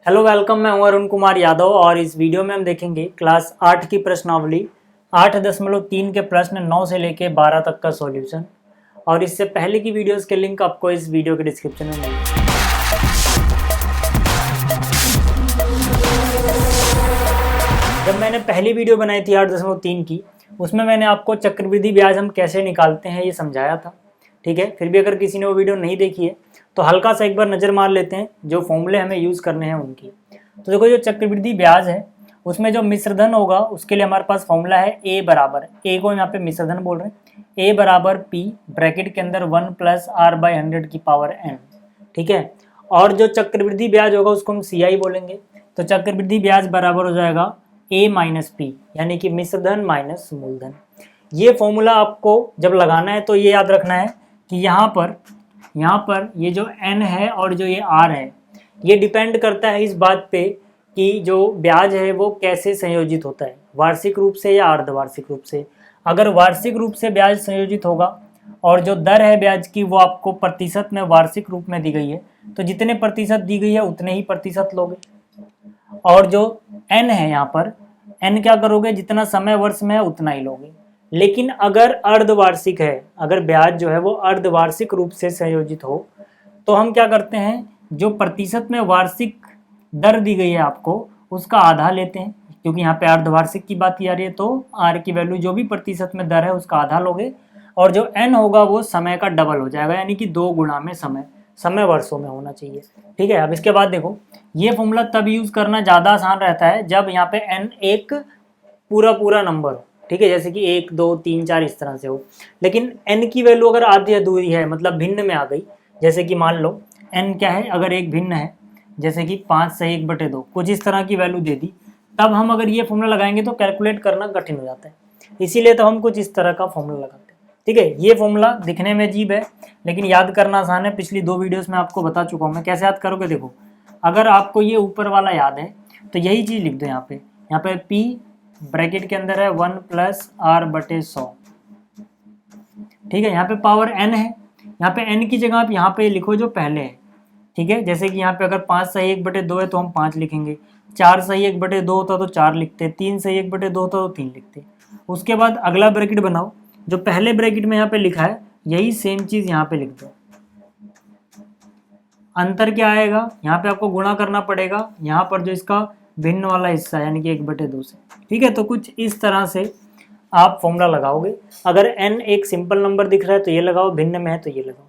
Hello welcome, मैं हूं अरुण कुमार यादव और इस वीडियो में हम देखेंगे क्लास 8 की प्रश्नावली 8.3 के प्रश्न 9 से लेके 12 तक का सॉल्यूशन। और इससे पहले की वीडियोस के लिंक आपको इस वीडियो के डिस्क्रिप्शन में मिलेंगे। जब मैंने पहली वीडियो बनाई थी 8.3 की, उसमें मैंने आपको चक्रवृद्धि ब्याज हम कैसे निकालते हैं ये समझाया था। ठीक है, फिर भी अगर किसी ने वो वीडियो नहीं देखी है तो हल्का सा एक बार नज़र मार लेते हैं जो फॉर्मूले हमें यूज़ करने हैं उनकी। तो देखो, जो चक्रवृद्धि ब्याज है उसमें जो मिश्रधन होगा उसके लिए हमारे पास फॉर्मूला है ए बराबर, ए को यहाँ पे मिश्रधन बोल रहे हैं, ए बराबर पी ब्रैकेट के अंदर 1 + r/100 की पावर n। ठीक है, और जो चक्रवृद्धि ब्याज होगा उसको हम सी आई बोलेंगे। तो चक्रवृद्धि ब्याज बराबर हो जाएगा ए माइनस पी, यानी कि मिश्रधन माइनस मूलधन। ये फॉर्मूला आपको जब लगाना है तो ये याद रखना है कि यहाँ पर ये जो n है और जो ये r है ये डिपेंड करता है इस बात पे कि जो ब्याज है वो कैसे संयोजित होता है, वार्षिक रूप से या अर्धवार्षिक रूप से। अगर वार्षिक रूप से ब्याज संयोजित होगा और जो दर है ब्याज की वो आपको प्रतिशत में वार्षिक रूप में दी गई है, तो जितने प्रतिशत दी गई है उतने ही प्रतिशत लोगे। और जो n है यहाँ पर n क्या करोगे, जितना समय वर्ष में है उतना ही लोगे। लेकिन अगर अर्धवार्षिक है, अगर ब्याज जो है वो अर्धवार्षिक रूप से संयोजित हो तो हम क्या करते हैं, जो प्रतिशत में वार्षिक दर दी गई है आपको उसका आधा लेते हैं, क्योंकि यहाँ पे अर्धवार्षिक की बात की जा रही है तो r की वैल्यू जो भी प्रतिशत में दर है उसका आधा लोगे। और जो n होगा वो समय का डबल हो जाएगा, यानी कि 2 गुना में समय वर्षों में होना चाहिए। ठीक है, अब इसके बाद देखो, ये फॉर्मूला तब यूज़ करना ज़्यादा आसान रहता है जब यहाँ पे n एक पूरा नंबर हो। ठीक है, जैसे कि 1 2 3 4 इस तरह से हो। लेकिन n की वैल्यू अगर आधी अधूरी है, मतलब भिन्न में आ गई, जैसे कि मान लो n क्या है, अगर एक भिन्न है जैसे कि 5/1/2 कुछ इस तरह की वैल्यू दे दी, तब हम अगर ये फॉर्मूला लगाएंगे तो कैलकुलेट करना कठिन हो जाता है। इसीलिए तो हम कुछ इस तरह का फॉर्मूला लगाते हैं। ठीक है, ये फॉर्मूला दिखने में अजीब है लेकिन याद करना आसान है। पिछली 2 वीडियोस में आपको बता चुका हूँ मैं कैसे याद करोगे। देखो, अगर आपको ये ऊपर वाला याद है तो यही चीज़ लिख दो यहाँ पे p ब्रैकेट के अंदर है 1 + r/100। ठीक है, यहाँ पे पावर n है, यहाँ पे n की जगह आप यहाँ पे लिखो जो पहले है। ठीक है, जैसे कि यहाँ पे अगर 5/1/2 है तो हम 5 लिखेंगे, 4/1/2 होता तो 4 लिखते, 3/1/2 होता तो 3 लिखते। उसके बाद अगला ब्रैकेट बनाओ, जो पहले ब्रैकेट में यहाँ पे लिखा है यही सेम चीज़ यहाँ पे लिख दो। अंतर क्या आएगा, यहाँ पे आपको गुणा करना पड़ेगा यहाँ पर जो इसका भिन्न वाला हिस्सा यानी कि 1/2 से। ठीक है, तो कुछ इस तरह से आप फॉर्मूला लगाओगे। अगर n एक सिंपल नंबर दिख रहा है तो ये लगाओ, भिन्न में है तो ये लगाओ।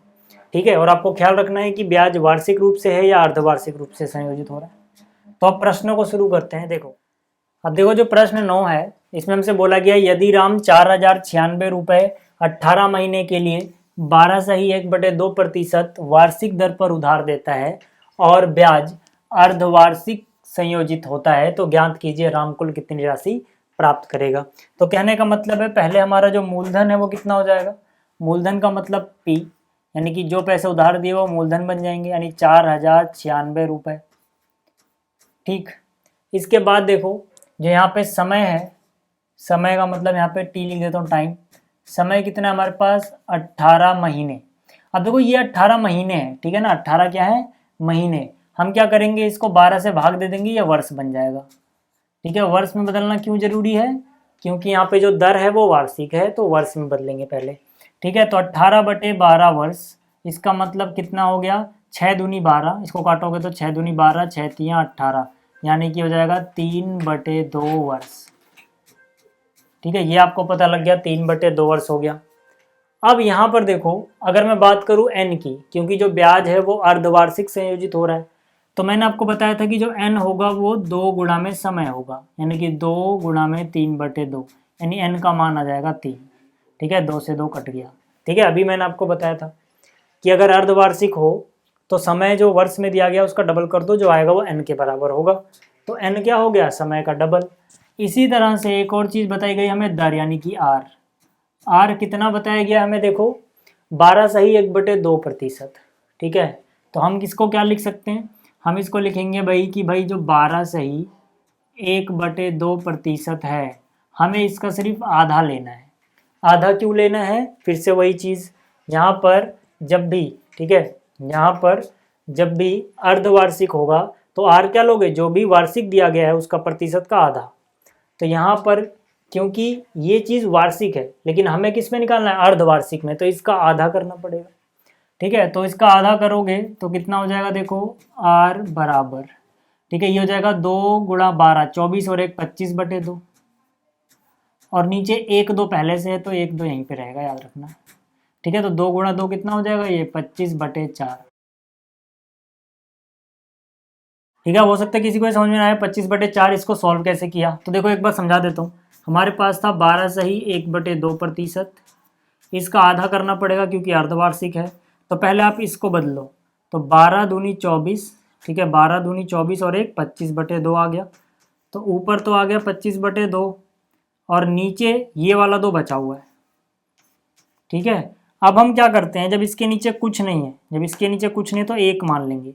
ठीक है, और आपको ख्याल रखना है कि ब्याज वार्षिक रूप से है या अर्धवार्षिक रूप से संयोजित हो रहा है। तो अब प्रश्नों को शुरू करते हैं। देखो, अब देखो जो प्रश्न 9 है इसमें हमसे बोला गया, यदि राम 4096 रुपये 18 महीने के लिए 12/1/2% वार्षिक दर पर उधार देता है और ब्याज अर्धवार्षिक संयोजित होता है तो ज्ञात कीजिए राम कुल कितनी राशि प्राप्त करेगा। तो कहने का मतलब है, पहले हमारा जो मूलधन है वो कितना हो जाएगा, मूलधन का मतलब P, यानी कि जो पैसे उधार दिए वो मूलधन बन जाएंगे, यानी 4096 रुपये। ठीक, इसके बाद देखो जो यहाँ पे समय है, समय का मतलब यहाँ पे टी लिख देता हूँ, टाइम। समय कितना है हमारे पास, 18 महीने। अब देखो ये 18 महीने हैं, ठीक है ना, 18 क्या है, महीने। हम क्या करेंगे, इसको 12 से भाग दे देंगे, या वर्ष बन जाएगा। ठीक है, वर्ष में बदलना क्यों जरूरी है, क्योंकि यहाँ पे जो दर है वो वार्षिक है तो वर्ष में बदलेंगे पहले। ठीक है, तो 18/12 वर्ष, इसका मतलब कितना हो गया, 6 दूनी 12, इसको काटोगे तो 6 दूनी 12, 6 तियां 18, यानी कि हो जाएगा 3/2 वर्ष। ठीक है, ये आपको पता लग गया, 3/2 वर्ष हो गया। अब यहाँ पर देखो, अगर मैं बात करूँ n की, क्योंकि जो ब्याज है वो अर्धवार्षिक संयोजित हो रहा है, तो मैंने आपको बताया था कि जो n होगा वो 2 गुणा में समय होगा, यानी कि 2 गुणा में 3/2, यानी n का मान आ जाएगा 3। ठीक है, 2 से 2 कट गया। ठीक है, अभी मैंने आपको बताया था कि अगर अर्धवार्षिक हो तो समय जो वर्ष में दिया गया उसका डबल कर दो, जो आएगा वो n के बराबर होगा। तो n क्या हो गया, समय का डबल। इसी तरह से एक और चीज़ बताई गई हमें, दर, यानी कि r कितना बताया गया हमें, देखो 12/1/2%। ठीक है, तो हम किसको क्या लिख सकते हैं, हम इसको लिखेंगे भाई कि भाई जो 12/1/2% है, हमें इसका सिर्फ आधा लेना है। आधा क्यों लेना है, फिर से वही चीज़, यहाँ पर जब भी, ठीक है, यहाँ पर जब भी अर्धवार्षिक होगा तो आर क्या लोगे, जो भी वार्षिक दिया गया है उसका प्रतिशत का आधा। तो यहाँ पर क्योंकि ये चीज़ वार्षिक है लेकिन हमें किस में निकालना है, अर्धवार्षिक में, तो इसका आधा करना पड़ेगा। ठीक है, तो इसका आधा करोगे तो कितना हो जाएगा, देखो आर बराबर, ठीक है, ये हो जाएगा 2 गुणा 12, 24 और 1 25/2, और नीचे 1 2 पहले से है तो 1 2 यहीं पे रहेगा, याद रखना। ठीक है, तो 2 गुणा 2 कितना हो जाएगा, ये 25/4। ठीक है, हो सकता है किसी को समझ में आया 25/4 इसको सॉल्व कैसे किया। तो देखो एक बार समझा देता हूँ। हमारे पास था 12 सही 1/2%, इसका आधा करना पड़ेगा क्योंकि अर्धवार्षिक है। तो पहले आप इसको बदलो, तो 12 दूनी 24, ठीक है, 12 दूनी 24 और 1 25/2 आ गया। तो ऊपर तो आ गया 25/2 और नीचे ये वाला 2 बचा हुआ है। ठीक है, अब हम क्या करते हैं, जब इसके नीचे कुछ नहीं है, जब इसके नीचे कुछ नहीं है तो 1 मान लेंगे।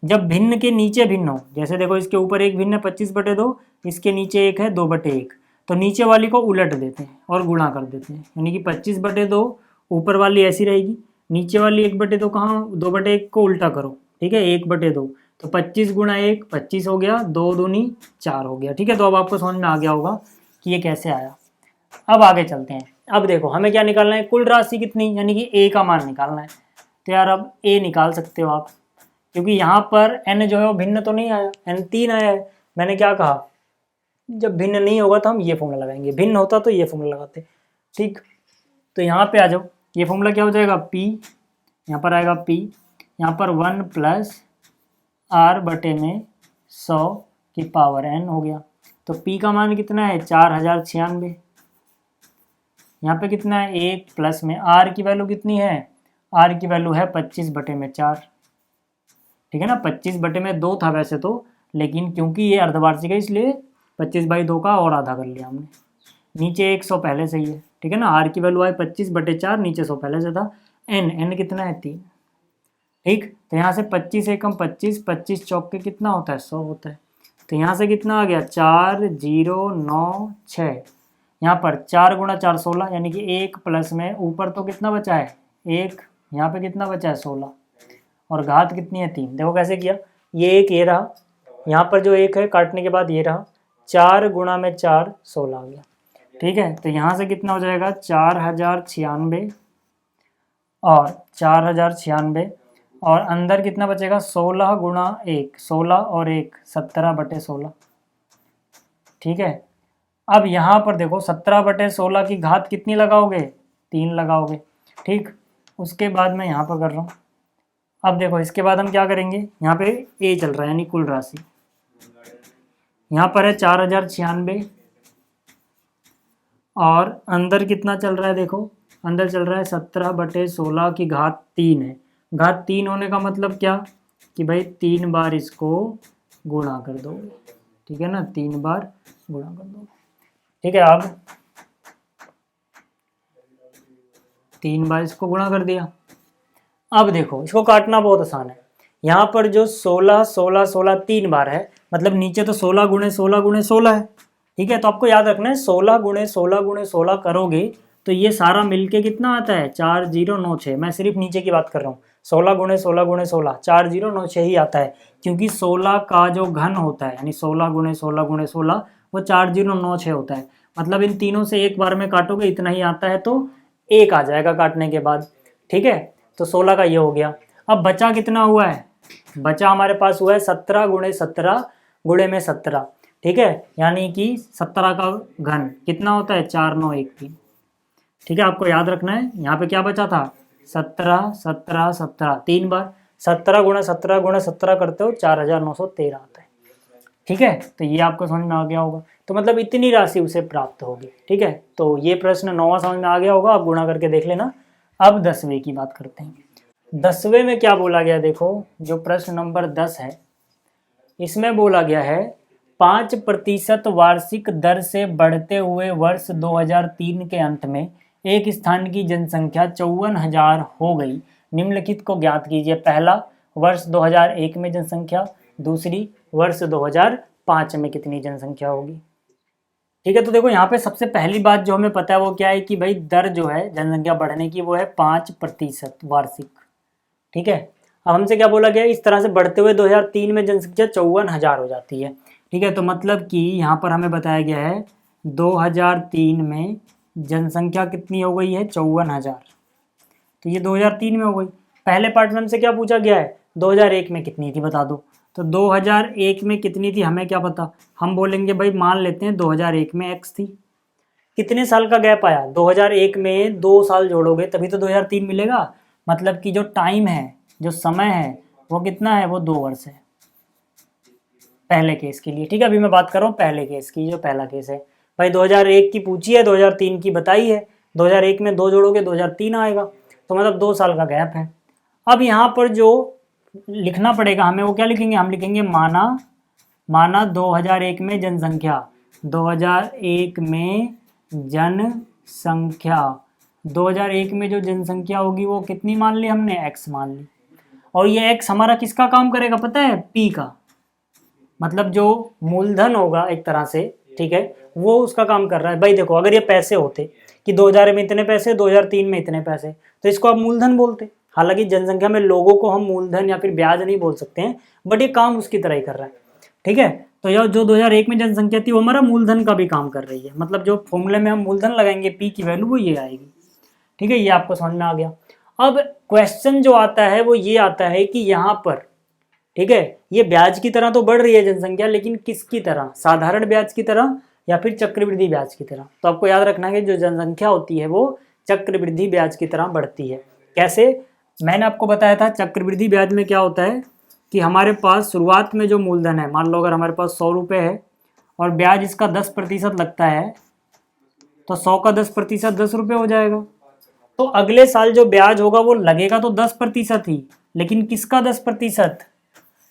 जब भिन्न के नीचे भिन्न हो, जैसे देखो इसके ऊपर 1 भिन्न है 25/2, इसके नीचे 1 है 2/1, तो नीचे वाली को उलट देते हैं और गुणा कर देते हैं, यानी कि 25/2 ऊपर वाली ऐसी रहेगी, नीचे वाली 1/2 कहाँ, 2/1 को उल्टा करो, ठीक है, 1/2, तो 25 गुणा 1 25 हो गया, 2 दूनी 4 हो गया। ठीक है, तो अब आपको समझ में आ गया होगा कि ये कैसे आया। अब आगे चलते हैं। अब देखो हमें क्या निकालना है, कुल राशि कितनी, यानी कि ए का मान निकालना है। तो यार अब ए निकाल सकते हो आप, क्योंकि यहाँ पर n जो है वो भिन्न तो नहीं आया, n 3 आया है। मैंने क्या कहा, जब भिन्न नहीं होगा तो हम ये फॉर्मूला लगाएंगे, भिन्न होता तो ये फॉर्मूला लगाते। ठीक, तो यहाँ पे आ जाओ, ये फॉर्मूला क्या हो जाएगा, p, यहाँ पर आएगा p, यहाँ पर 1 + r/100n हो गया। तो p का मान कितना है, 4096। यहाँ पे कितना है, 1 प्लस में r की वैल्यू कितनी है, r की वैल्यू है 25/4। ठीक है ना, 25/2 था वैसे तो, लेकिन क्योंकि ये अर्धवार्षिक है इसलिए 25/2 का और आधा कर लिया हमने। नीचे 100 पहले से ही है, ठीक है ना, r की वैल्यू आई 25/4, नीचे 100 पहले से था। n कितना है, 3। ठीक, तो यहाँ से 25 एकम 25, 25 चौके कितना होता है, 100 होता है। तो यहाँ से कितना आ गया, 4096। यहाँ पर 4 गुणा 4 16, यानी कि 1 प्लस में ऊपर तो कितना बचा है 1, यहाँ पे कितना बचा है 16, और घात कितनी है 3। देखो कैसे किया, ये एक ये रहा, यहाँ पर जो 1 है काटने के बाद ये रहा, 4 गुणा में 4 16 आ गया। ठीक है, तो यहाँ से कितना हो जाएगा 4096 और 4096, और अंदर कितना बचेगा 16 गुणा 1, 16 और 1 17/16। ठीक है, अब यहाँ पर देखो 17/16 की घात कितनी लगाओगे, 3 लगाओगे। ठीक, उसके बाद मैं यहाँ पर कर रहा हूँ। अब देखो इसके बाद हम क्या करेंगे, यहाँ पे ए चल रहा है यानी कुल राशि, यहाँ पर है 4096 और अंदर कितना चल रहा है, देखो अंदर चल रहा है 17/16 की घात 3 है। घात 3 होने का मतलब क्या, कि भाई 3 बार इसको गुणा कर दो। ठीक है ना, 3 बार गुणा कर दो। ठीक है, अब 3 बार इसको गुणा कर दिया। अब देखो इसको काटना बहुत आसान है। यहाँ पर जो 16 16 16 3 बार है, मतलब नीचे तो 16 गुणे 16 गुणे 16 है। ठीक है, तो आपको याद रखना है 16 गुणे 16 गुणे 16 करोगे तो ये सारा मिलके कितना आता है, 4096। मैं सिर्फ नीचे की बात कर रहा हूँ, 16 गुणे 16 गुणे 16 4096 ही आता है, क्योंकि 16 का जो घन होता है यानी 16 गुणे 16 गुणे 16 वो 4096 होता है। मतलब इन तीनों से एक बार में काटोगे इतना ही आता है, तो 1 आ जाएगा काटने के बाद। ठीक है, तो 16 का ये हो गया। अब बचा कितना हुआ है, बचा हमारे पास हुआ है 17 गुणे 17 गुणे में 17। ठीक है, यानी कि 17 का घन कितना होता है, 4913। ठीक है, आपको याद रखना है यहाँ पे क्या बचा था, 17 17 17 3 बार, 17 गुणा 17 गुणा 17 करते हो 4913 आता है। ठीक है, तो ये आपको समझ में आ गया होगा। तो मतलब इतनी राशि उसे प्राप्त होगी। ठीक है, तो ये प्रश्न 9वां समझ में आ गया होगा, आप गुणा करके देख लेना। अब 10वें की बात करते हैं। 10वें में क्या बोला गया, देखो जो प्रश्न नंबर 10 है इसमें बोला गया है 5% वार्षिक दर से बढ़ते हुए वर्ष 2003 के अंत में एक स्थान की जनसंख्या 54,000 हो गई। निम्नलिखित को ज्ञात कीजिए। पहला, वर्ष 2001 में जनसंख्या। दूसरी, वर्ष 2005 में कितनी जनसंख्या होगी। ठीक है, तो देखो यहाँ पे सबसे पहली बात जो हमें पता है वो क्या है कि भाई दर जो है जनसंख्या बढ़ने की वो है 5% वार्षिक। ठीक है, अब हमसे क्या बोला गया, इस तरह से बढ़ते हुए 2003 में जनसंख्या 54,000 हो जाती है। ठीक है, तो मतलब कि यहाँ पर हमें बताया गया है 2003 में जनसंख्या कितनी हो गई है, 54,000। तो ये 2003 में हो गई। पहले पार्ट में हमसे क्या पूछा गया है, 2001 में कितनी थी बता दो। तो 2001 में कितनी थी हमें क्या पता, हम बोलेंगे भाई मान लेते हैं 2001 में x थी। कितने साल का गैप आया, 2001 में 2 साल जोड़ोगे तभी तो 2003 मिलेगा। मतलब कि जो टाइम है, जो समय है, वो कितना है, वो 2 वर्ष है पहले केस के लिए। ठीक है, अभी मैं बात कर रहा हूँ पहले केस की, जो पहला केस है। भाई 2001 की पूछी है, 2003 की बताई है, 2001 में 2 जोड़ोगे 2003 आएगा, तो मतलब 2 साल का गैप है। अब यहाँ पर जो लिखना पड़ेगा हमें, वो क्या लिखेंगे, हम लिखेंगे माना 2001 में जनसंख्या, 2001 में जनसंख्या, 2001 में जो जनसंख्या होगी वो कितनी मान ली हमने, x मान ली। और ये x हमारा किसका काम करेगा पता है, p का, मतलब जो मूलधन होगा एक तरह से, ठीक है, वो उसका काम कर रहा है। भाई देखो, अगर ये पैसे होते कि 2000 में इतने पैसे, 2003 में इतने पैसे, तो इसको आप मूलधन बोलते। हालांकि जनसंख्या में लोगों को हम मूलधन या फिर ब्याज नहीं बोल सकते हैं, बट ये काम उसकी तरह ही कर रहा है। ठीक है, तो यह जो 2001 में जनसंख्या थी वो हमारा मूलधन का भी काम कर रही है। मतलब जो फॉर्मूले में हम मूलधन लगाएंगे पी की वैल्यू वो ये आएगी। ठीक है, ये आपको समझ में आ गया। अब क्वेश्चन जो आता है वो ये आता है कि यहाँ पर, ठीक है, ये ब्याज की तरह तो बढ़ रही है जनसंख्या, लेकिन किसकी तरह, साधारण ब्याज की तरह या फिर चक्रवृद्धि ब्याज की तरह। तो आपको याद रखना है कि जो जनसंख्या होती है वो चक्रवृद्धि ब्याज की तरह बढ़ती है। कैसे, मैंने आपको बताया था चक्रवृद्धि ब्याज में क्या होता है कि हमारे पास शुरुआत में जो मूलधन है, मान लो अगर हमारे पास 100 रुपये है और ब्याज इसका 10% लगता है, तो 100 का 10% 10 रुपये हो जाएगा। तो अगले साल जो ब्याज होगा वो लगेगा तो 10% ही, लेकिन किसका 10%,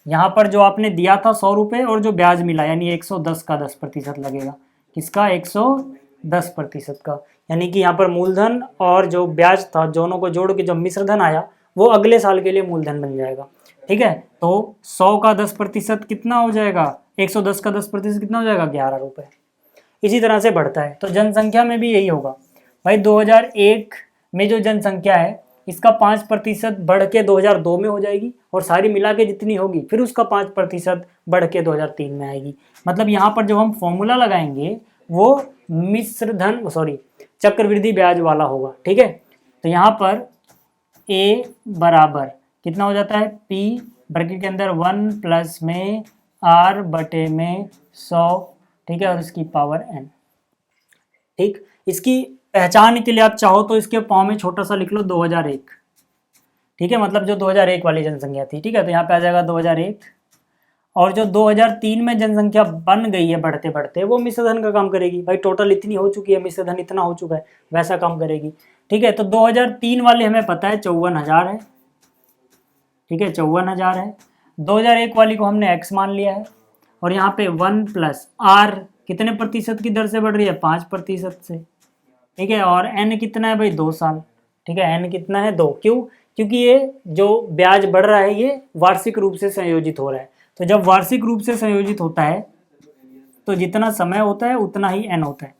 यहाँ पर जो आपने दिया था 100 रुपये और जो ब्याज मिला यानी 110 का 10% लगेगा। किसका, 110% का। यानी कि यहाँ पर मूलधन और जो ब्याज था दोनों को जोड़ के जो मिश्रधन आया वो अगले साल के लिए मूलधन बन जाएगा। ठीक है, तो 100 का 10% कितना हो जाएगा, 110 का 10% कितना हो जाएगा, 11 रुपये। इसी तरह से बढ़ता है। तो जनसंख्या में भी यही होगा। भाई 2001 में जो जनसंख्या है इसका 5% बढ़ के 2002 में हो जाएगी, और सारी मिला के जितनी होगी फिर उसका 5% बढ़ के 2003 में आएगी। मतलब यहाँ पर जो हम फॉर्मूला लगाएंगे वो चक्रवृद्धि ब्याज वाला होगा। ठीक है, तो यहाँ पर a बराबर कितना हो जाता है, p ब्रैकेट के अंदर 1 प्लस में r बटे में 100, ठीक है, और इसकी पावर n। ठीक, इसकी पहचान के लिए आप चाहो तो इसके पाँव में छोटा सा लिख लो 2001। ठीक है, मतलब जो 2001 वाली जनसंख्या थी। ठीक है, तो यहाँ पे आ जाएगा 2001, और जो 2003 में जनसंख्या बन गई है बढ़ते बढ़ते, वो मिश्रधन का काम करेगी। भाई टोटल इतनी हो चुकी है, मिश्रधन इतना हो चुका है, वैसा काम करेगी। ठीक है, तो 2003 वाले हमें पता है 54,000 है। ठीक है, 54,000 है। 2001 वाली को हमने x मान लिया है, और यहाँ पे 1 प्लस r कितने प्रतिशत की दर से बढ़ रही है, 5% से। ठीक है, और n कितना है भाई, 2 साल। ठीक है, n कितना है, 2। क्यों, क्योंकि ये जो ब्याज बढ़ रहा है ये वार्षिक रूप से संयोजित हो रहा है। तो जब वार्षिक रूप से संयोजित होता है तो जितना समय होता है उतना ही n होता है।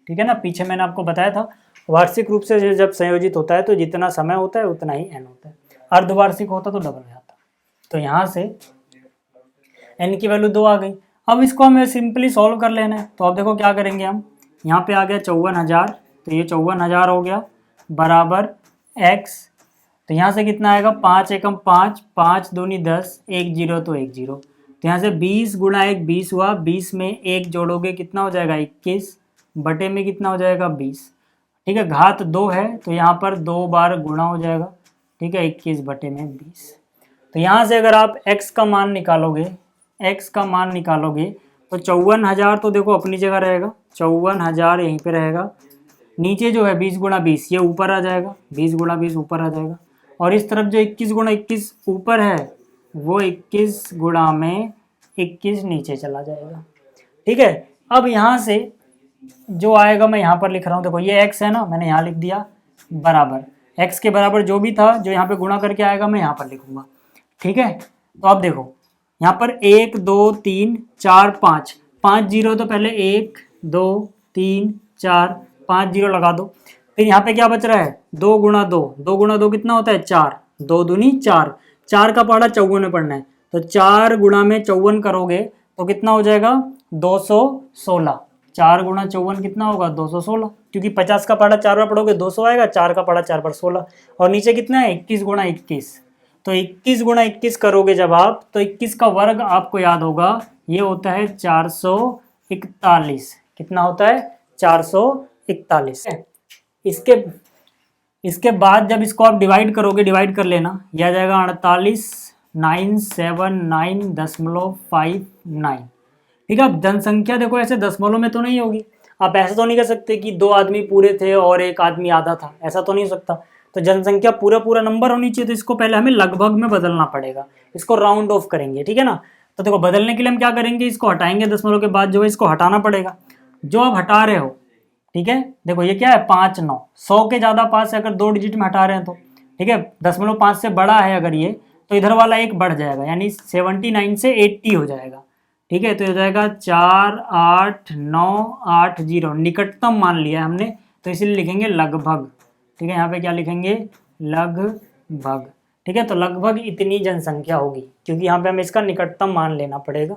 ठीक है ना, पीछे मैंने आपको बताया था वार्षिक रूप से जब संयोजित होता है तो जितना समय होता है उतना ही n होता है। अर्धवार्षिक होता तो डबल हो जाता। तो यहाँ से n की वैल्यू 2 आ गई। अब इसको हमें सिंपली सॉल्व कर लेना है। तो अब देखो क्या करेंगे हम, यहाँ पे आ गया 54,000, तो ये 54,000 हो गया बराबर x। तो यहाँ से कितना आएगा, 5 एकम 5, 5 दूनी 10, 1 0 तो 1 0। तो यहाँ से 20 गुणा 1 20 हुआ, 20 में 1 जोड़ोगे कितना हो जाएगा, 21 बटे में कितना हो जाएगा, 20। ठीक है, घात 2 है तो यहाँ पर 2 बार गुणा हो जाएगा। ठीक है, 21 बटे में 20। तो यहाँ से अगर आप x का मान निकालोगे, x का मान निकालोगे तो 54,000 तो देखो अपनी जगह रहेगा, 54,000 यहीं पे रहेगा। नीचे जो है 20 गुणा 20 ये ऊपर आ जाएगा, 20 गुणा 20 ऊपर आ जाएगा, और इस तरफ जो 21 गुणा 21 ऊपर है वो 21 गुणा में 21 नीचे चला जाएगा। ठीक है, अब यहाँ से जो आएगा मैं यहाँ पर लिख रहा हूँ, देखो ये x है ना, मैंने यहाँ लिख दिया बराबर, x के बराबर जो भी था जो यहाँ पे गुणा करके आएगा मैं यहाँ पर लिखूंगा। ठीक है, तो अब देखो यहाँ पर 1 2 3 4 5, 5 0 तो पहले 1 2 3 4 5 0 लगा दो। फिर यहाँ पे क्या बच रहा है, 2 गुणा 2, 2 गुणा 2 कितना होता है, 4, 2 दूनी 4, 4 का पहाड़ा 54 में पढ़ना है, तो 4 गुणा में 54 करोगे तो कितना हो जाएगा 216। 4 गुणा 54 कितना होगा 216, क्योंकि 50 का पहाड़ा 4 बार पढ़ोगे 200 आएगा, 4 का पहाड़ा 4 बार 16, और नीचे कितना है 21 गुणा 21, तो 21 गुणा 21 करोगे जब आप, तो 21 का वर्ग आपको याद होगा ये होता है 441। कितना होता है 441। इसके बाद जब इसको आप डिवाइड करोगे, डिवाइड कर लेना, यह आ जाएगा 48,979.59। ठीक है। अब जनसंख्या देखो ऐसे दशमलव में तो नहीं होगी, आप ऐसा तो नहीं कर सकते कि 2 आदमी पूरे थे और 1 आदमी आधा था, ऐसा तो नहीं हो सकता। तो जनसंख्या पूरा पूरा नंबर होनी चाहिए, तो इसको पहले हमें लगभग में बदलना पड़ेगा, इसको राउंड ऑफ करेंगे। ठीक है ना। तो देखो बदलने के लिए हम क्या करेंगे, इसको हटाएंगे, दशमलव के बाद जो है इसको हटाना पड़ेगा, जो आप हटा रहे हो। ठीक है। देखो ये क्या है 5 9, 100 के ज़्यादा पास है अगर 2 डिजिट में हटा रहे हैं तो। ठीक है। 0.5 से बड़ा है अगर ये, तो इधर वाला 1 बढ़ जाएगा, यानी 79 से 80 हो जाएगा। ठीक है। तो हो जाएगा 48980, निकटतम मान लिया हमने, तो इसीलिए लिखेंगे लगभग। ठीक है। यहाँ पे क्या लिखेंगे लगभग। ठीक है। तो लगभग इतनी जनसंख्या होगी, क्योंकि यहाँ पे हमें इसका निकटतम मान लेना पड़ेगा।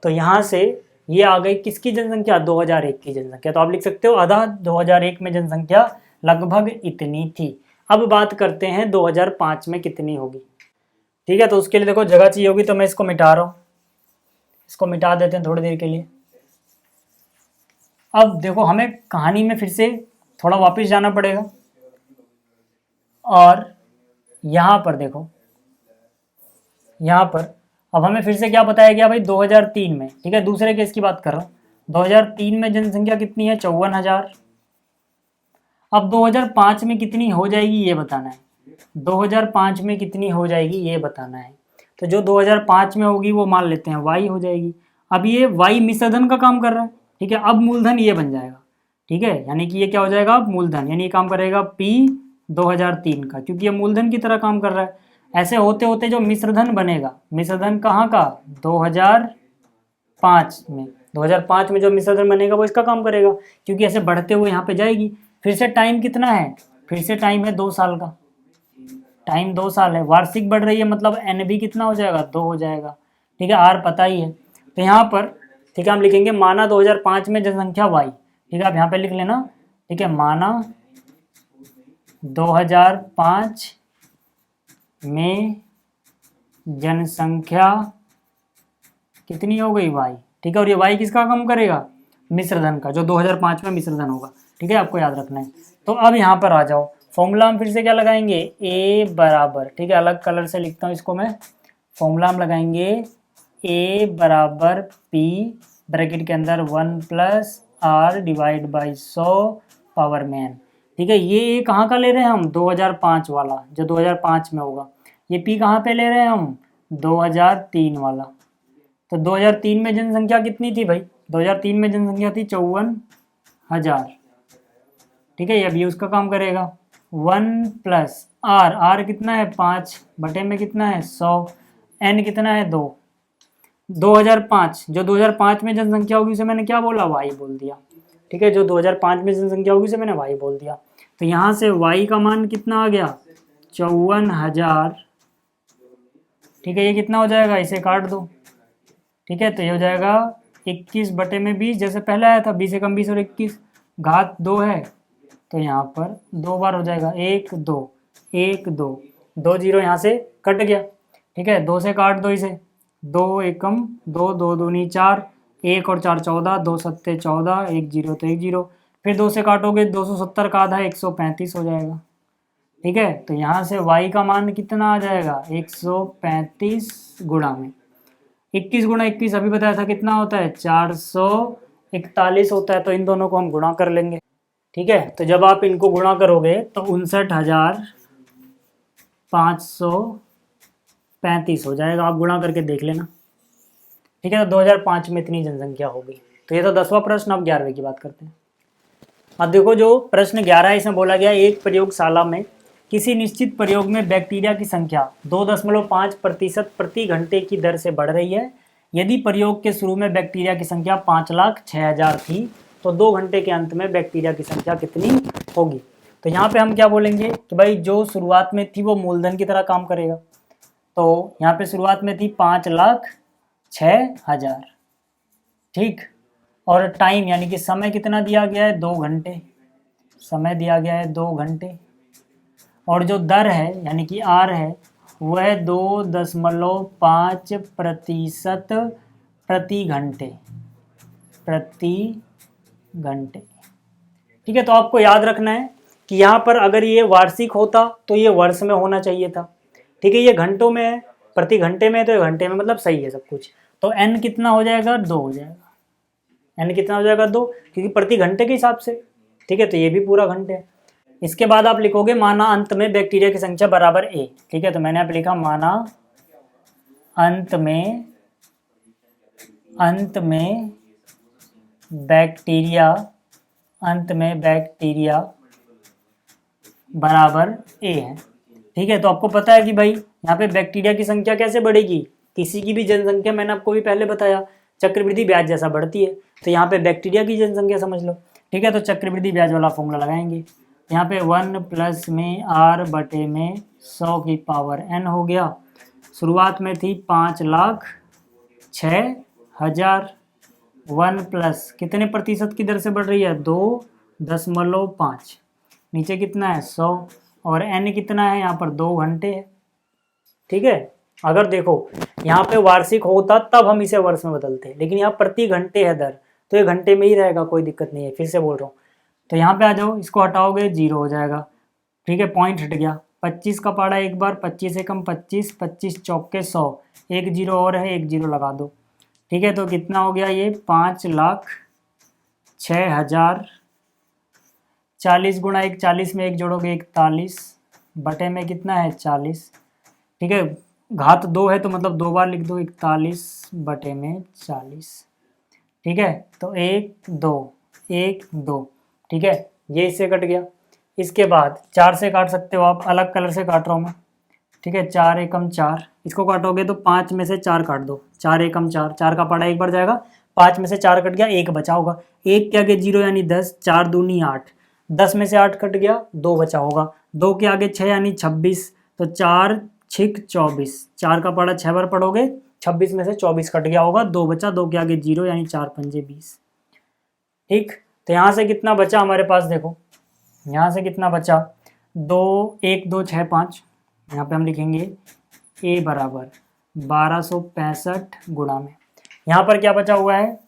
तो यहाँ से ये आ गई किसकी जनसंख्या 2001 की जनसंख्या, तो आप लिख सकते हो आधा 2001 में जनसंख्या लगभग इतनी थी। अब बात करते हैं 2005 में कितनी होगी। ठीक है। तो उसके लिए देखो जगह चाहिए होगी, तो मैं इसको मिटा रहा हूँ, इसको मिटा देते हैं थोड़ी देर के लिए। अब देखो हमें कहानी में फिर से थोड़ा वापस जाना पड़ेगा, और यहाँ पर देखो, यहाँ पर अब हमें फिर से क्या बताया गया भाई 2003 में। ठीक है। दूसरे केस की बात कर रहा हूँ। 2003 में जनसंख्या कितनी है 54,000। अब 2005 में कितनी हो जाएगी ये बताना है, 2005 में कितनी हो जाएगी ये बताना है। तो जो 2005 में होगी वो मान लेते हैं y हो जाएगी। अब ये y मिश्रधन का काम कर रहा है। ठीक है। अब मूलधन ये बन जाएगा। ठीक है। यानी कि ये क्या हो जाएगा अब मूलधन, यानी ये काम करेगा p 2003 का, क्योंकि ये मूलधन की तरह काम कर रहा है। ऐसे होते होते जो मिश्रधन बनेगा, मिश्रधन कहाँ का 2005 में, 2005 में जो मिश्रधन बनेगा वो इसका काम करेगा, क्योंकि ऐसे बढ़ते हुए यहाँ पे जाएगी। फिर से टाइम कितना है, फिर से टाइम है 2 साल का, टाइम 2 साल है, वार्षिक बढ़ रही है, मतलब एन भी कितना हो जाएगा 2 हो जाएगा। ठीक है। आर पता ही है। तो यहाँ पर ठीक है हम लिखेंगे माना 2005 में जनसंख्या वाई। ठीक है। आप यहाँ पे लिख लेना। ठीक है। माना 2005 में जनसंख्या कितनी हो गई वाई। ठीक है। और ये वाई किसका काम करेगा मिश्रधन का, जो 2005 में मिश्रधन होगा। ठीक है। आपको याद रखना है। तो अब यहाँ पर आ जाओ, फॉर्मूला हम फिर से क्या लगाएंगे a बराबर, ठीक है अलग कलर से लिखता हूँ इसको मैं, फॉर्मूला हम लगाएंगे a बराबर p ब्रैकेट के अंदर 1 + r डिवाइड बाई 100 पावर में n। ठीक है। ये कहाँ का ले रहे हैं हम 2005 वाला, जो 2005 में होगा। ये p कहाँ पे ले रहे हैं हम 2003 वाला। तो 2003 में जनसंख्या कितनी थी भाई, 2003 में जनसंख्या थी 54,000। ठीक है। अब ये उसका काम करेगा 1 + r कितना है 5 बटे में कितना है 100, n कितना है 2। 2005 जो 2005 में जनसंख्या होगी उसे मैंने क्या बोला y बोल दिया। ठीक है। जो 2005 में जनसंख्या होगी उसे मैंने y बोल दिया। तो यहाँ से y का मान कितना आ गया 54,000। ठीक है। ये कितना हो जाएगा, इसे काट दो। ठीक है। तो ये हो जाएगा 21 बटे में 20, जैसे पहले आया था 20 से कम 20 और 21 घात 2 है, तो यहाँ पर 2 बार हो जाएगा 1 2 1 2 2 0 यहाँ से कट गया। ठीक है। 2 से काट दो इसे, 2 एकम 2 2 दूनी 4, 1 और 4 14, 2 सत्ते 14, 1 0 तो 1 0, फिर 2 से काटोगे 270 का आधा 135 हो जाएगा। ठीक है। तो यहाँ से y का मान कितना आ जाएगा 135 गुणा में 21 गुणा 21 अभी बताया था कितना होता है 441 होता है। तो इन दोनों को हम गुणा कर लेंगे। ठीक है। तो जब आप इनको गुणा करोगे तो 59,535 हो जाएगा, आप गुणा करके देख लेना। ठीक है। तो 2005 में इतनी जनसंख्या हो गई। तो ये तो 10वां प्रश्न। अब 11वें की बात करते हैं। अब देखो जो प्रश्न 11 है इसमें बोला गया एक प्रयोगशाला में किसी निश्चित प्रयोग में बैक्टीरिया की संख्या 2.5% प्रति घंटे की दर से बढ़ रही है। यदि प्रयोग के शुरू में बैक्टीरिया की संख्या 5,06,000 थी तो 2 घंटे के अंत में बैक्टीरिया की संख्या कितनी होगी। तो यहाँ पे हम क्या बोलेंगे कि भाई जो शुरुआत में थी वो मूलधन की तरह काम करेगा। तो यहाँ पे शुरुआत में थी 5,06,000, ठीक। और टाइम यानी कि समय कितना दिया गया है, 2 घंटे, समय दिया गया है 2 घंटे। और जो दर है यानी कि आर है वह 2.5% प्रति घंटे, ठीक है। तो आपको याद रखना है कि यहाँ पर अगर ये वार्षिक होता तो ये वर्ष में होना चाहिए था, ठीक है। ये घंटों में है, प्रति घंटे में, तो ये घंटे में, मतलब सही है सब कुछ। तो n कितना हो जाएगा, 2 हो जाएगा। n कितना हो जाएगा, 2, क्योंकि प्रति घंटे के हिसाब से, ठीक है। तो ये भी पूरा घंटे है। इसके बाद आप लिखोगे माना अंत में बैक्टीरिया की संख्या बराबर a, ठीक है। तो मैंने आप लिखा माना अंत में बैक्टीरिया बराबर a है, ठीक है। तो आपको पता है कि भाई यहाँ पे बैक्टीरिया की संख्या कैसे बढ़ेगी, किसी की भी जनसंख्या, मैंने आपको भी पहले बताया, चक्रवृद्धि ब्याज जैसा बढ़ती है। तो यहाँ पे बैक्टीरिया की जनसंख्या समझ लो, ठीक है। तो चक्रवृद्धि ब्याज वाला फॉर्मूला लगाएंगे। यहाँ पे 1 प्लस में r बटे में 100 की पावर n हो गया। शुरुआत में थी 5,06,000, 1 प्लस कितने प्रतिशत की दर से बढ़ रही है, 2.5, नीचे कितना है 100, और n कितना है यहाँ पर 2 घंटे है, ठीक है। अगर देखो यहाँ पे वार्षिक होता तब हम इसे वर्ष में बदलते, लेकिन यहाँ प्रति घंटे है दर, तो ये घंटे में ही रहेगा, कोई दिक्कत नहीं है। फिर से बोल रहा हूँ, तो यहाँ पे आ जाओ, इसको हटाओगे 0 हो जाएगा, ठीक है। पॉइंट हट गया, 25 का पाड़ा एक बार, 25 एकम 25, 25 चौके 100, एक 0 और है, एक 0 लगा दो, ठीक है। तो कितना हो गया ये, 5,06,000, 40 गुणा 1, 40 में 1 जोड़ोगे 41, बटे में कितना है 40, ठीक है। घात 2 है तो मतलब 2 बार लिख दो, 41 बटे में 40, ठीक है। तो 1 2 1 2, ठीक है। ये इससे कट गया। इसके बाद 4 से काट सकते हो आप, अलग कलर से काट रहा हूँ मैं, ठीक है। 4 एकम 4, इसको काटोगे तो 5 में से 4 काट दो, 4 एकम 4, 4 का पाड़ा एक बार जाएगा, 5 में से 4 कट गया, 1 बचा होगा, 1 के आगे 0 यानी 10, 4 दूनी 8, 10 में से 8 कट गया, 2 बचा होगा, 2 के आगे 6 यानी 26, तो 4 6 24, 4 का पाड़ा 6 बार पढ़ोगे, 26 में से 24 कट गया होगा, 2 बचा, 2 के आगे 0 यानी 4 पंजे 20, ठीक। तो यहाँ से कितना बचा हमारे पास, देखो यहाँ से कितना बचा, 2 1 2 6 5, यहाँ पे हम लिखेंगे a बराबर 1265 गुणा में, यहाँ पर क्या बचा हुआ है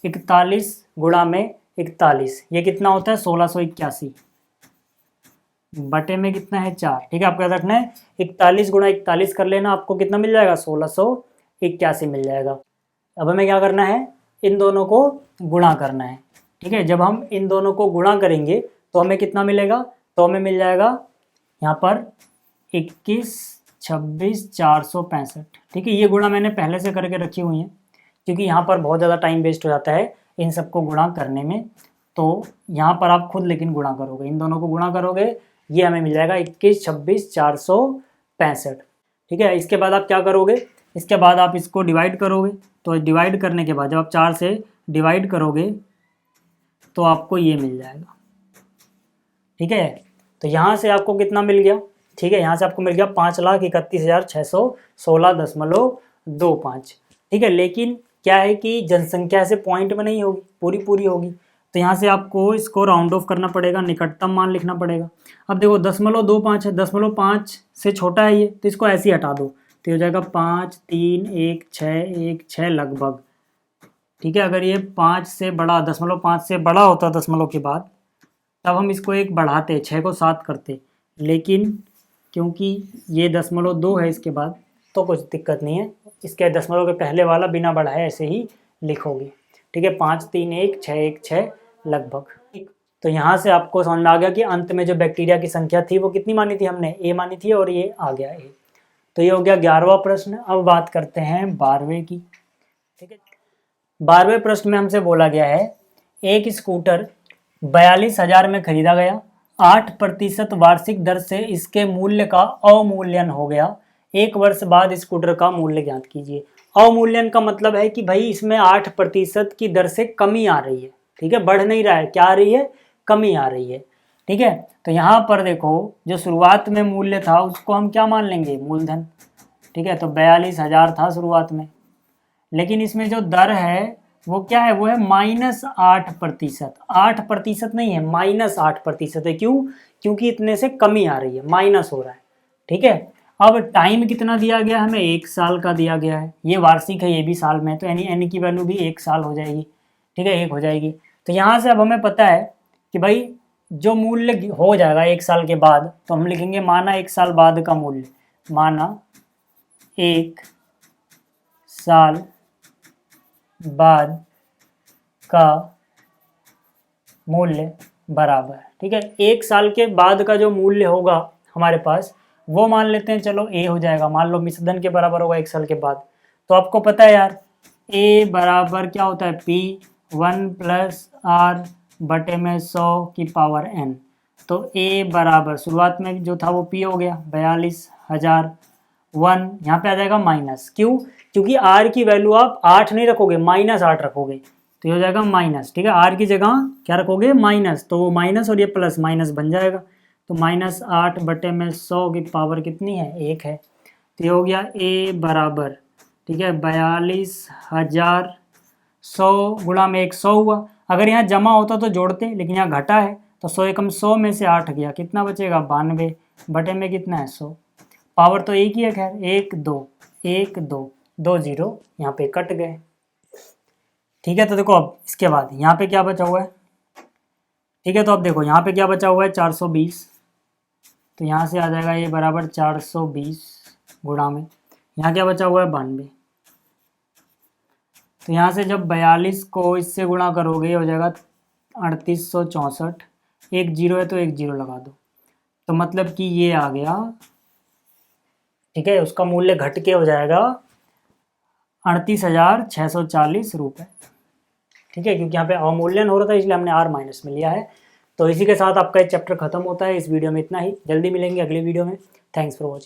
41 गुणा में 41, ये कितना होता है 1681, बटे में कितना है 4, ठीक है। आपको याद रखना है 41 गुणा 41 कर लेना, आपको कितना मिल जाएगा 1681 मिल जाएगा। अब हमें क्या करना है, इन दोनों को गुणा करना है, ठीक है। जब हम इन दोनों को गुणा करेंगे तो हमें कितना मिलेगा, तो हमें मिल जाएगा यहाँ पर 21 26 465, ठीक है। ये गुणा मैंने पहले से करके रखी हुई है, क्योंकि यहाँ पर बहुत ज़्यादा टाइम वेस्ट हो जाता है इन सबको गुणा करने में। तो यहाँ पर आप खुद लेकिन गुणा करोगे, इन दोनों को गुणा करोगे, ये हमें मिल जाएगा 21 26 465, ठीक है। इसके बाद आप क्या करोगे, इसके बाद आप इसको डिवाइड करोगे, तो डिवाइड करने के बाद जब आप 4 से डिवाइड करोगे तो आपको ये मिल जाएगा, ठीक है। तो यहाँ से आपको कितना मिल गया, ठीक है, यहाँ से आपको मिल गया 5,31,616.25, ठीक है। लेकिन क्या है कि जनसंख्या से पॉइंट में नहीं होगी, पूरी होगी, तो यहाँ से आपको इसको राउंड ऑफ करना पड़ेगा, निकटतम मान लिखना पड़ेगा। अब देखो 0.25 है, 0.5 से छोटा है ये, तो इसको ऐसे ही हटा दो, तो हो जाएगा 5 3 1 6 1 6 लगभग, ठीक है। अगर ये 5 से बड़ा 0.5 से बड़ा होता दशमलव के बाद, तब हम इसको एक बढ़ाते, 6 को 7 करते, लेकिन क्योंकि ये 0.2 है इसके बाद, तो कुछ दिक्कत नहीं है, इसके दशमलव के पहले वाला बिना बढ़ाए ऐसे ही लिखोगे, ठीक है। 5 3 1 6 1 6 लगभग, ठीक। तो यहाँ से आपको समझ में आ गया कि अंत में जो बैक्टीरिया की संख्या थी वो कितनी मानी थी हमने, a मानी थी, और ये आ गया a। तो ये हो गया 11वां प्रश्न। अब बात करते हैं 12वें की, ठीक है। 12वें प्रश्न में हमसे बोला गया है, एक स्कूटर 42,000 में खरीदा गया, 8% वार्षिक दर से इसके मूल्य का अवमूल्यन हो गया, 1 वर्ष बाद स्कूटर का मूल्य ज्ञात कीजिए। अवमूल्यन का मतलब है कि भाई इसमें 8% की दर से कमी आ रही है, ठीक है, बढ़ नहीं रहा है, क्या आ रही है, कमी आ रही है। ठीक है। तो यहाँ पर देखो जो शुरुआत में मूल्य था उसको हम क्या मान लेंगे, मूलधन। ठीक है, तो 42,000 था शुरुआत में, लेकिन इसमें जो दर है वो क्या है, वो है -8%। 8% नहीं है, -8% है। क्यों? क्योंकि इतने से कमी आ रही है, माइनस हो रहा है। ठीक है, अब टाइम कितना दिया गया हमें, 1 साल का दिया गया है। ये वार्षिक है, ये भी साल में, तो यानी एन की वैल्यू भी 1 साल हो जाएगी। ठीक है, 1 हो जाएगी। तो यहाँ से अब हमें पता है कि भाई जो मूल्य हो जाएगा 1 साल के बाद, तो हम लिखेंगे माना 1 साल बाद का मूल्य, माना 1 साल बाद का मूल्य बराबर। ठीक है, 1 साल के बाद का जो मूल्य होगा हमारे पास, वो मान लेते हैं चलो ए हो जाएगा। मान लो मिश्रधन के बराबर होगा 1 साल के बाद। तो आपको पता है यार ए बराबर क्या होता है, P1 + R बटे में 100 की पावर n। तो ए बराबर शुरुआत में जो था वो P हो गया 42,001, यहाँ पे आ जाएगा माइनस। क्यों? क्योंकि R की वैल्यू आप 8 नहीं रखोगे, -8 रखोगे, तो ये हो जाएगा माइनस। ठीक है, R की जगह क्या रखोगे, माइनस, तो वो माइनस और ये प्लस माइनस बन जाएगा। तो -8 बटे में 100 की पावर कितनी है, 1 है। तो ये हो गया ए बराबर, ठीक है, 42,000, 100 गुणा में 100 हुआ। अगर यहाँ जमा होता तो जोड़ते, लेकिन यहाँ घटा है, तो 100 एकम 100 में से 8 गया, कितना बचेगा, 92 बटे में कितना है, 100। पावर तो एक ही है, खैर 1 2 1 2 2 0 यहाँ पे कट गए। ठीक है, तो देखो अब इसके बाद यहाँ पे क्या बचा हुआ है। ठीक है, तो अब देखो यहाँ पे क्या बचा हुआ है, 420। तो यहाँ से आ जाएगा ये बराबर 420 गुणा में, यहाँ क्या बचा हुआ है, 92। तो यहाँ से जब 42 को इससे गुणा करोगे हो जाएगा 3864। एक जीरो है तो एक जीरो लगा दो, तो मतलब कि ये आ गया। ठीक है, उसका मूल्य घट के हो जाएगा 38,640 रुपये। ठीक है, क्योंकि यहाँ पे अवमूल्यन हो रहा था इसलिए हमने R माइनस में लिया है। तो इसी के साथ आपका एक चैप्टर खत्म होता है। इस वीडियो में इतना ही, जल्दी मिलेंगे अगले वीडियो में। Thanks for watching.